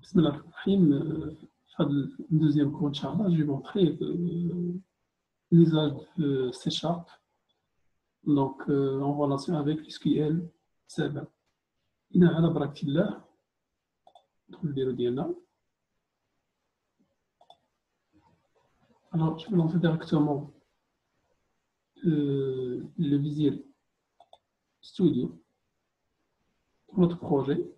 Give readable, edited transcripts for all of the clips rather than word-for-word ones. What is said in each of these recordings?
Bismillah ar-Rahim. Le deuxième cours, Inch'Allah, je vais montrer l'usage de C#, donc en relation avec SQL Server. Il y a un braktillah, alors je vais lancer directement le Visual Studio pour notre projet.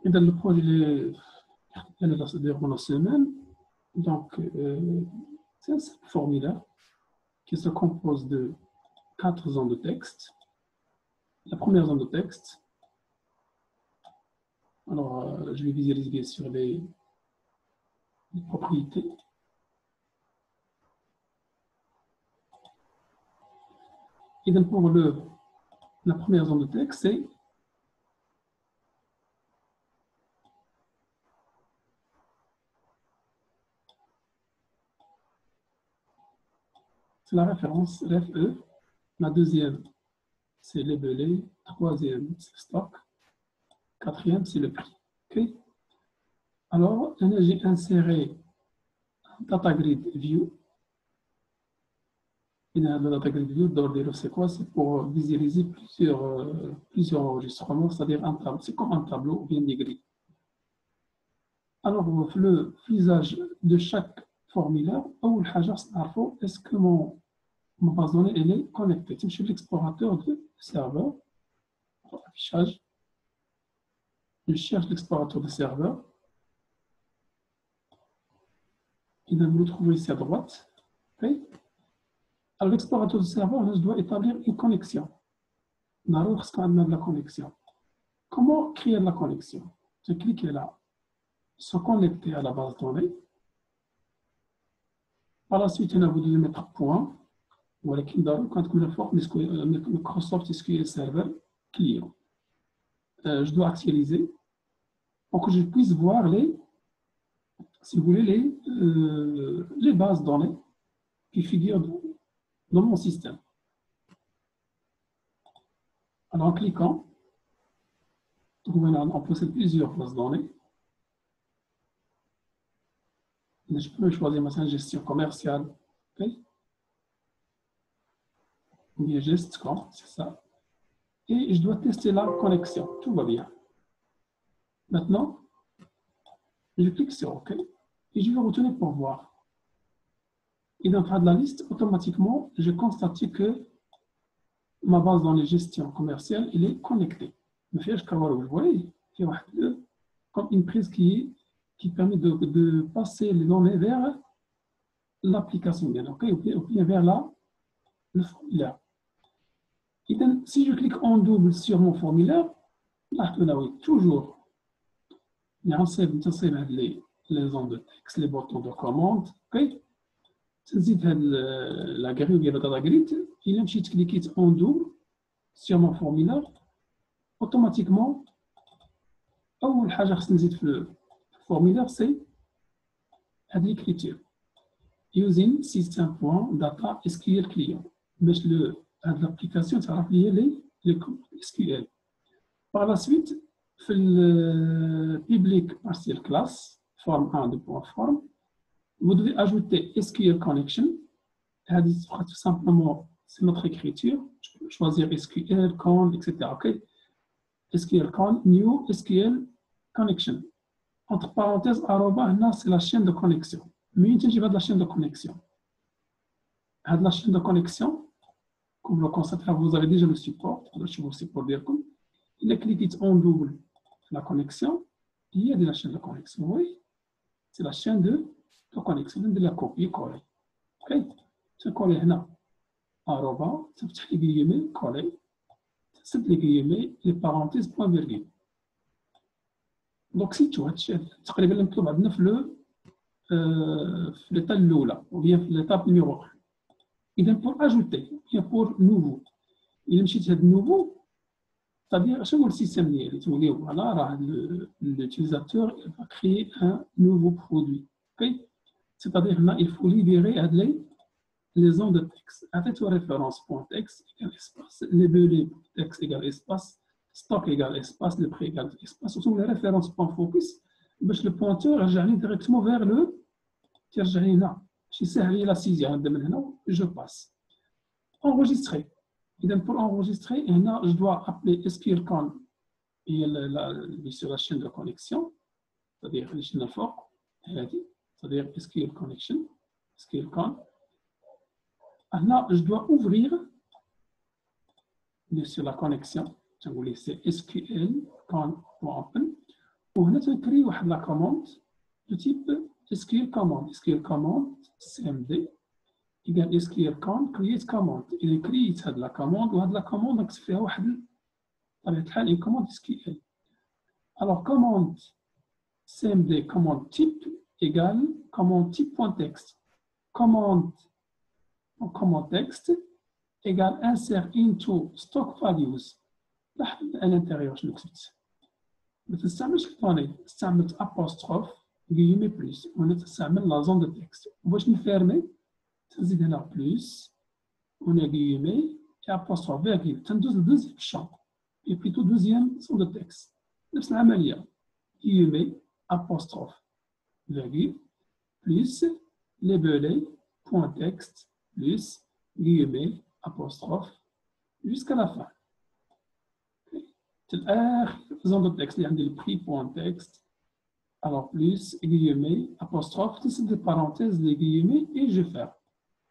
Et dans le projet, elle va se dérouler en semaine. Donc, c'est un simple formulaire qui se compose de 4 zones de texte. La première zone de texte, alors je vais visualiser sur les propriétés. Et donc pour la première zone de texte, c'est la référence REF. La deuxième, c'est labelé. Troisième, c'est stock. Quatrième, c'est le prix. Okay? Alors, j'ai inséré un data grid view. Et dans le data grid view, c'est quoi? C'est pour visualiser plusieurs enregistrements, c'est-à-dire un tableau. C'est comme un tableau bien des grilles. Alors, le l'usage de chaque formulaire, est-ce que ma base de données elle est connectée? Je suis l'explorateur de serveur. Affichage. Je cherche l'explorateur de serveur. Et vous le trouvez ici à droite. Okay. Alors, l'explorateur de serveur, je dois établir une connexion. On a ce qu'on appelle la connexion. Comment créer la connexion? Je clique là. Se connecter à la base de données. Par la suite, on a voulu mettre point. Voilà, quand on a Microsoft SQL Server client. Je dois actualiser pour que je puisse voir si vous voulez, les bases de données qui figurent dans mon système. Alors, en cliquant, on possède plusieurs bases de données. Je peux choisir ma gestion commerciale. Okay. Ou bien gestion, c'est ça. Et je dois tester la connexion. Tout va bien. Maintenant, je clique sur OK. Et je vais retourner pour voir. Et dans le cas de la liste, automatiquement, je constate que ma base dans les gestions commerciales, elle est connectée. Mais vous voyez, il y a comme une prise qui permet de passer les données vers l'application, okay, ou bien vers le formulaire. Et donc, si je clique en double sur mon formulaire, là, toujours, il y a les zones de texte, les boutons de commande. Okay. La grille ou bien le data grid, il y a un petit clic en double sur mon formulaire. Automatiquement, أول حاجة خصني نزيد في الفورمulaire c'est l'écriture using system.data SQL client باش l'application تعرف لي les SQL. Par la suite في le public partial class form 1 de form vous devez ajouter SQL connection. Tout simplement c'est notre écriture. Je peux choisir SQL con etc. Okay. SQL con new SQL connection. Entre parenthèses, c'est la chaîne de connexion. Mais je vais de la chaîne de connexion. La chaîne de connexion, comme le constatez, vous avez déjà le support. Je vous support dire comme. Il est cliqué en double la connexion. Il y a de la chaîne de connexion. Oui, c'est la chaîne de connexion. De la copier-coller. OK? C'est coller là. Arroba, c'est petit guillemets, coller. C'est les guillemets, les parenthèses, point virgule. Donc, si tu vois, تقريبا المطلوب عندنا في l'étape الاولى ou bien في l'étape numéro 1. إذا pour ajouter bien pour nouveau إلا مشيت هاد nouveau c'est-à-dire شنو هو السيستم ديالي تولي فوالا راه l'utilisateur va créer un nouveau produit ok c'est-à-dire هنا il faut libérer هاد les zones de texte عطيتو référence point texte égale espace labelé texte égale espace stock égale espace le prix égale espace وتولي les références point focus باش le pointeur يرجعني directement vers le تيرجعني هنا شي سهل لي لا سيزيام نبدا من هنا je passe enregistrer إذا pour enregistrer هنا je dois appeler SQLCon هي sur la chaîne de connexion c'est-à-dire اللي شفنا الفوق هذه c'est-à-dire SQL connection SQLCon هنا je dois ouvrir sur la connexion تنقول c'est SQLCon.open وهنا تنكري واحد la commande de type SQL commande cmd égale SQLCon create commande إذا create هاد la commande وهاد la commande نكتب فيها واحد بطبيعة الحال une commande SQL alors commande cmd commande type égale commande type.text commande texte égale insert into stock values لاحظ à l'intérieur شنو كتبت ما تستعملش الطوني استعملت apostrophe guillemets plus وهنا تستعمل لا زون دو تكست وباش نفيرمي تزيد هنا بلس هنا guillemets et apostrophe virgule تندوز لدوزيام شامب et plutôt دوزيام زون دو تكست نفس العملية guillemets apostrophe virgule plus labelé point texte plus guillemets apostrophe jusqu'à la fin الآخر زون دو تكست اللي عندي البري بوان تكست alors plus guillemets apostrophe تسد des parenthèses les guillemets et je ferme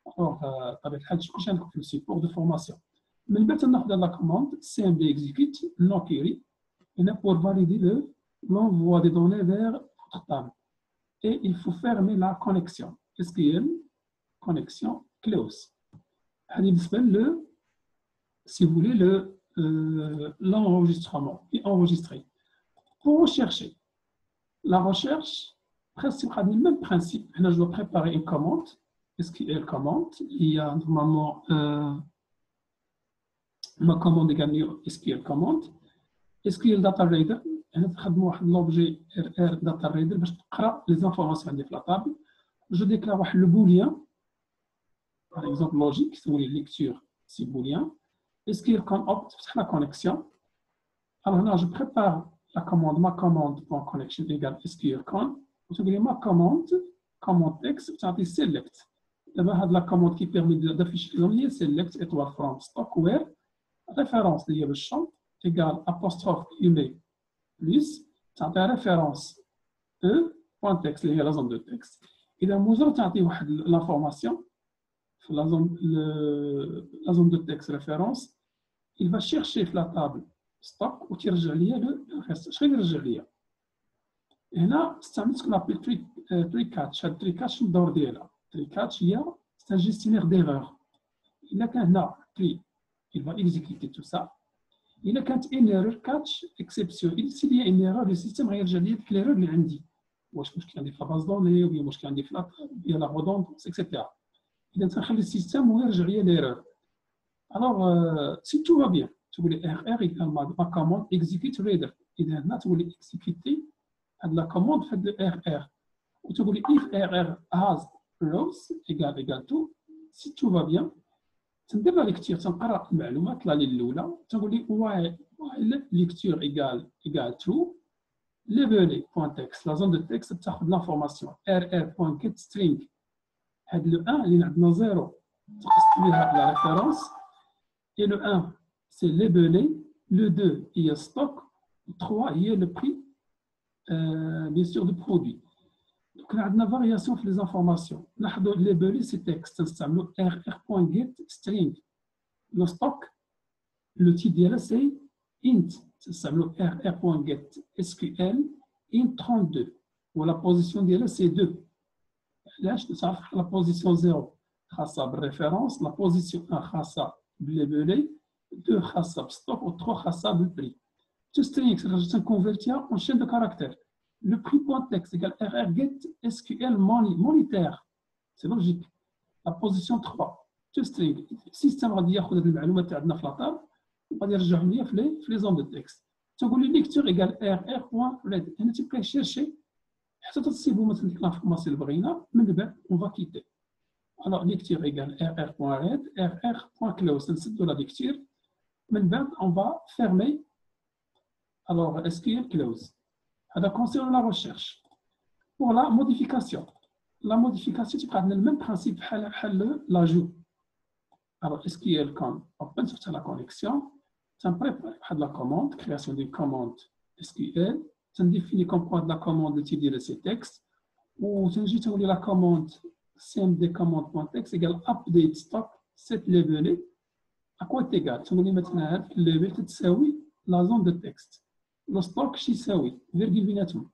alors طبيعة الحال شكون عندكم في السيبور دو فورماسيون من بعد ناخذ لا commande cmd execute no query هنا pour valider l'envoi des données vers votre table et il faut fermer la connexion SQL connexion close هذه بالنسبة ل si vous voulez l'enregistrement et enregistrer pour rechercher la recherche presque le même principe là je dois préparer une commande SQL commande il y a normalement ma commande égale SQL commande SQL data reader هنا تخدموا واحد l'objet RR data reader باش تقرا les informations عندي في la table je déclare واحد le boolean par exemple logique c'est lecture c'est boolean SQLCon opt تفتح la connexion alors là je prépare la commande ma commande.connection égale SQLCon وتقول لي ma commande texte تعطي select دابا هاد la commande qui permet d'afficher les données select étoile from stock where référence اللي هي بالشامب égale apostrophe guillemets plus تعطي référence e point text اللي هي la zone de texte إذا مجرد تعطي واحد l'information في la zone de texte référence il va chercher في la table stock وترجع ليا le reste شنو يرجع ليا هنا استعملت ce qu'on appelle tree catch هاد tree catch الدور ديالها tree catch هي c'est un gestionnaire d'erreur إلا كان هنا tree il va exécuter tout ça إلا كانت une erreur catch exception s'il y a une erreur le système غيرجع ليا ديك l'erreur اللي عندي واش مشكل عندي في la base donnée ولا مشكل عندي في la redondance etc. إذا تنخلي السيستم ويرجع ليا l'erreur alors si tout va bien تقولي RR égale ma commande execute reader إذا هنا تقولي exécuter هاد la commande في هاد RR وتقولي if RR has rows égale to si tout va bien تندير لا ليكتير تنقرا المعلومات لا الاولى تنقول لي while lecture égale true labelé point text la zone de texte تاخذ l'information rr.getString هاد le 1 اللي عندنا 0 تقصد بها la référence et le 1 c'est labelé le 2 هي stock le 3 هي le prix bien sûr du produit donc عندنا variation في les informations ناخذوا labelé c'est texte نستعملوا rr.getString le stock le titre ديالها c'est int نستعملوا rr.getSQL int 32 و la position ديالها c'est 2 علاش تعرف la position 0 خاصه بالريفيرونس la position 1 خاصه باللابelé 2 خاصه بالstock و 3 خاصه بالprix to string تنconvertir en chaîne de caractères le prix.text égale rr get SQL monétaire c'est logique la position 3 تو سترينغ السيستم غادي ياخذ هذه المعلومات اللي عندنا في لاطاب وغادي يرجعهم ليا في لي زون دو تكست تنقول لي ليكتور ايكال ار بوان ريد هنا تيبقى يشيرشي حتى تصيبوا مثلا ديك لافورماسيون اللي بغينا من بعد اون فا كيتي alors lecture égale rr.read rr.close نسدوا لا lecture من بعد on va fermer alors SQL close هذا concerne la recherche pour la modification تبقى عندنا le même principe بحال l'ajout alors SQL comme open sur la connexion تنبريباري واحد la commande création d'une commande SQL تنديفيني comme quoi de la commande le type de ces textes وتنجي تولي la commande cmd commande.txt égale update stock set labelé à quoi est égal تنقول مثلا هاد الليبل تساوي la zone de texte le stock تساوي virgule بيناتهم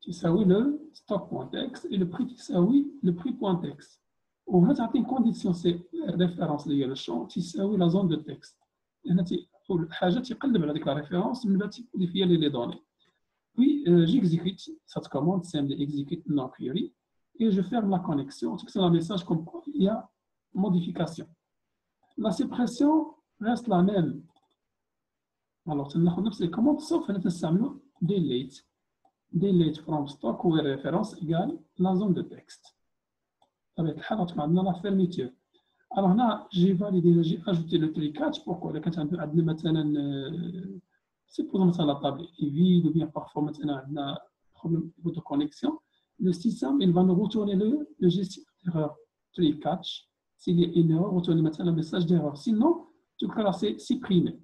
تساوي le stock.txt et le prix تساوي le prix.txt وهنا تعطي une condition c'est référence اللي هي le champ تساوي la zone de texte هنا أول حاجة تيقلب على ديك la référence من بعد تيكودي فيها les données puis j'exécute cette commande cmd execute non query et je ferme la connexion. C'est un message comme quoi il y a modification. La suppression reste la même. Alors, tu as les commandes sauf delete. Delete from stock ou référence égale la zone de texte. Avec la fermeture. Alors là, j'ai validé, j'ai ajouté le tricage. Pourquoi? C'est pour la table est vide ou bien parfois maintenant on a un problème de connexion. Le système il va nous retourner le gestionnaire d'erreur tree catch. S'il y a une erreur, retourner maintenant un message d'erreur. Sinon, tu peux classer supprimer.